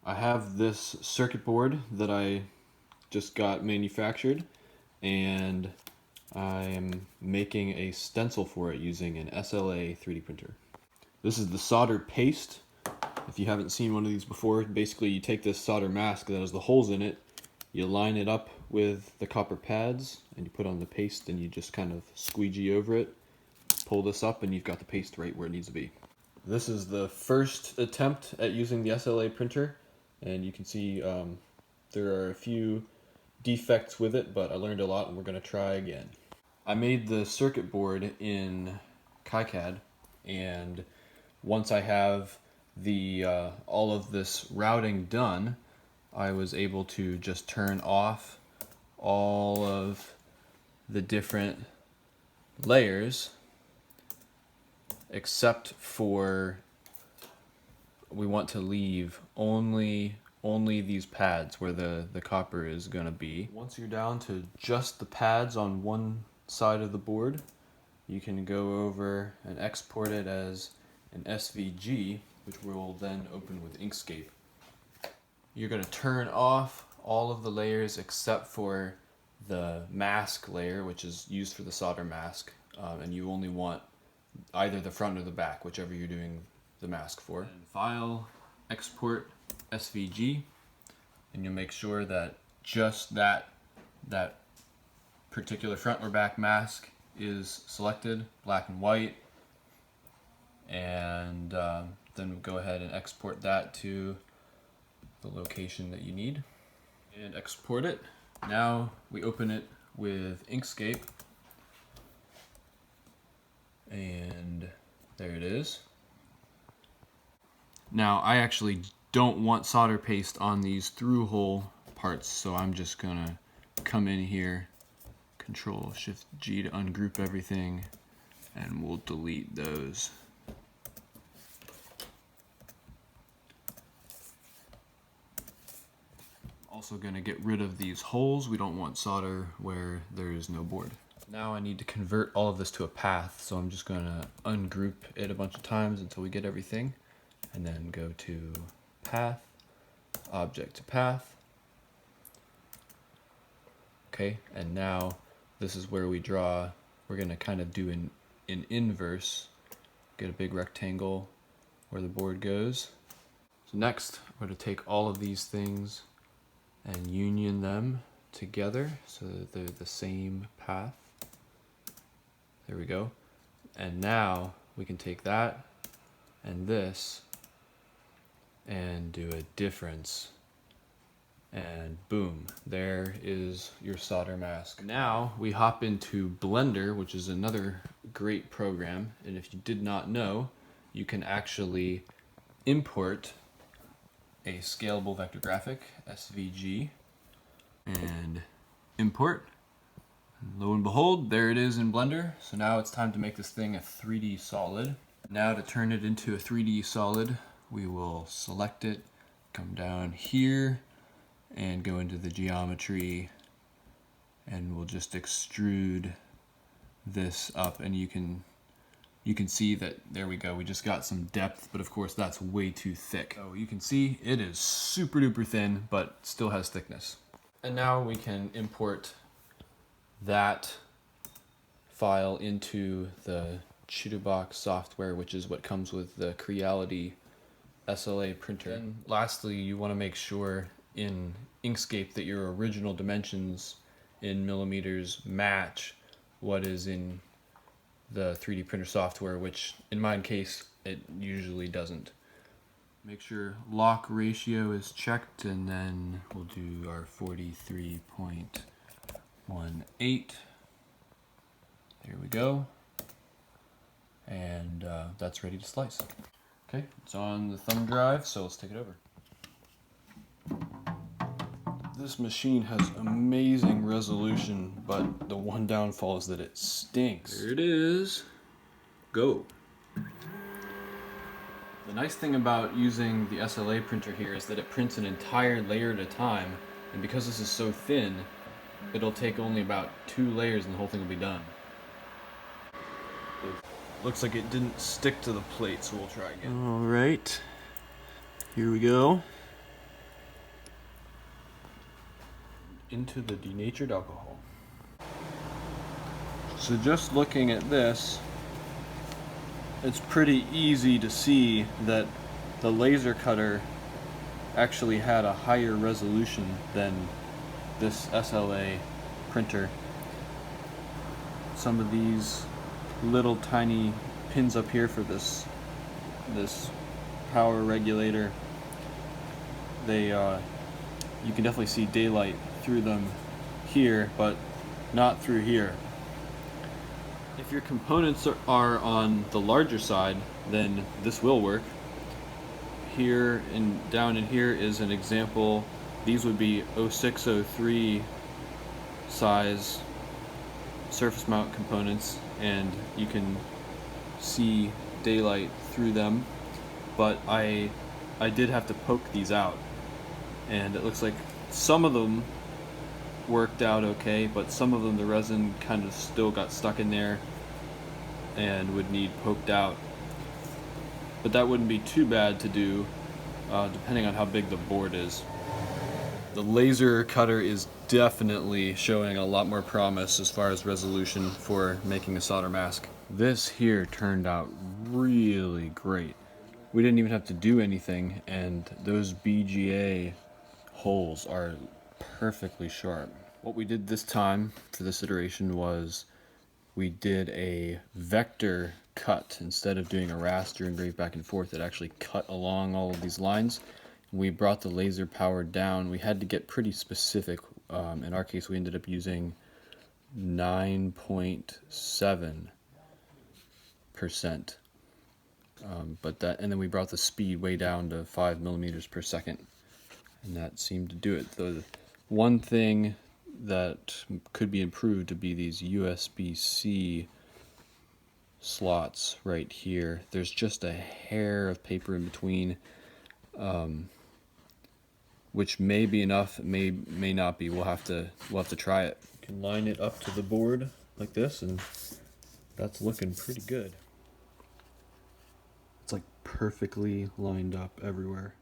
I have this circuit board that I just got manufactured, and I am making a stencil for it using an SLA 3D printer. This is the solder paste. If you haven't seen one of these before, basically you take this solder mask that has the holes in it, you line it up with the copper pads, and you put on the paste, and you just kind of squeegee over it, pull this up, and you've got the paste right where it needs to be. This is the first attempt at using the SLA printer, and you can see there are a few defects with it, but I learned a lot and we're going to try again. I made the circuit board in KiCad, and once I have the all of this routing done, I was able to just turn off all of the different layers except for we want to leave only these pads where the copper is going to be. Once you're down to just the pads on one side of the board, you can go over and export it as an SVG, which we'll then open with Inkscape. You're going to turn off all of the layers except for the mask layer, which is used for the solder mask, and you only want either the front or the back, whichever you're doing the mask for. And File, Export SVG, and you'll make sure that just that particular front or back mask is selected, black and white, and then go ahead and export that to the location that you need and export it. Now we open it with Inkscape, and there it is. Now I actually don't want solder paste on these through hole parts, so I'm just gonna come in here, Control Shift G to ungroup everything, and we'll delete those. Also gonna get rid of these holes. We don't want solder where there is no board. Now I need to convert all of this to a path, so I'm just gonna ungroup it a bunch of times until we get everything, and then go to Path, Object to Path. Okay, and now this is where we draw. We're gonna kind of do an inverse, get a big rectangle where the board goes. So next, we're gonna take all of these things and union them together so that they're the same path. There we go. And now we can take that and this and do a difference, and boom, there is your solder mask. Now we hop into Blender, which is another great program, and if you did not know, you can actually import a scalable vector graphic, SVG, and import. And lo and behold, there it is in Blender. So now it's time to make this thing a 3D solid. Now to turn it into a 3D solid, we will select it, come down here, and go into the geometry, and we'll just extrude this up, and you can see that, there we go, we just got some depth, but of course that's way too thick. So you can see it is super duper thin, but still has thickness. And now we can import that file into the Chitubox software, which is what comes with the Creality SLA printer. And lastly, you want to make sure in Inkscape that your original dimensions in millimeters match what is in the 3D printer software, which in my case it usually doesn't. Make sure lock ratio is checked, and then we'll do our 43.18. There we go. And that's ready to slice. Okay, it's on the thumb drive, so let's take it over. This machine has amazing resolution, but the one downfall is that it stinks. There it is. Go. The nice thing about using the SLA printer here is that it prints an entire layer at a time, and because this is so thin, it'll take only about 2 layers and the whole thing will be done. Looks like it didn't stick to the plate, so we'll try again. Alright, here we go. into the denatured alcohol. So just looking at this, it's pretty easy to see that the laser cutter actually had a higher resolution than this SLA printer. Some of these little tiny pins up here for this power regulator, they you can definitely see daylight through them here, but not through here. If your components are on the larger side, then this will work. Here and down in here is an example. These would be 0603 size surface mount components, and you can see daylight through them, but I did have to poke these out, and it looks like some of them worked out okay, but some of them the resin kind of still got stuck in there and would need poked out. But that wouldn't be too bad to do, depending on how big the board is. The laser cutter is definitely showing a lot more promise as far as resolution for making a solder mask. This here turned out really great. We didn't even have to do anything, and those BGA holes are perfectly sharp. What we did this time for this iteration was we did a vector cut. Instead of doing a raster engraved back and forth, it actually cut along all of these lines. We brought the laser power down. We had to get pretty specific. In our case, we ended up using 9.7%. And then we brought the speed way down to 5 millimeters per second, and that seemed to do it. The one thing that could be improved to be these USB-C slots right here. There's just a hair of paper in between, which may be enough, may not be. We'll have to try it. You can line it up to the board like this, and that's looking pretty good. It's like perfectly lined up everywhere.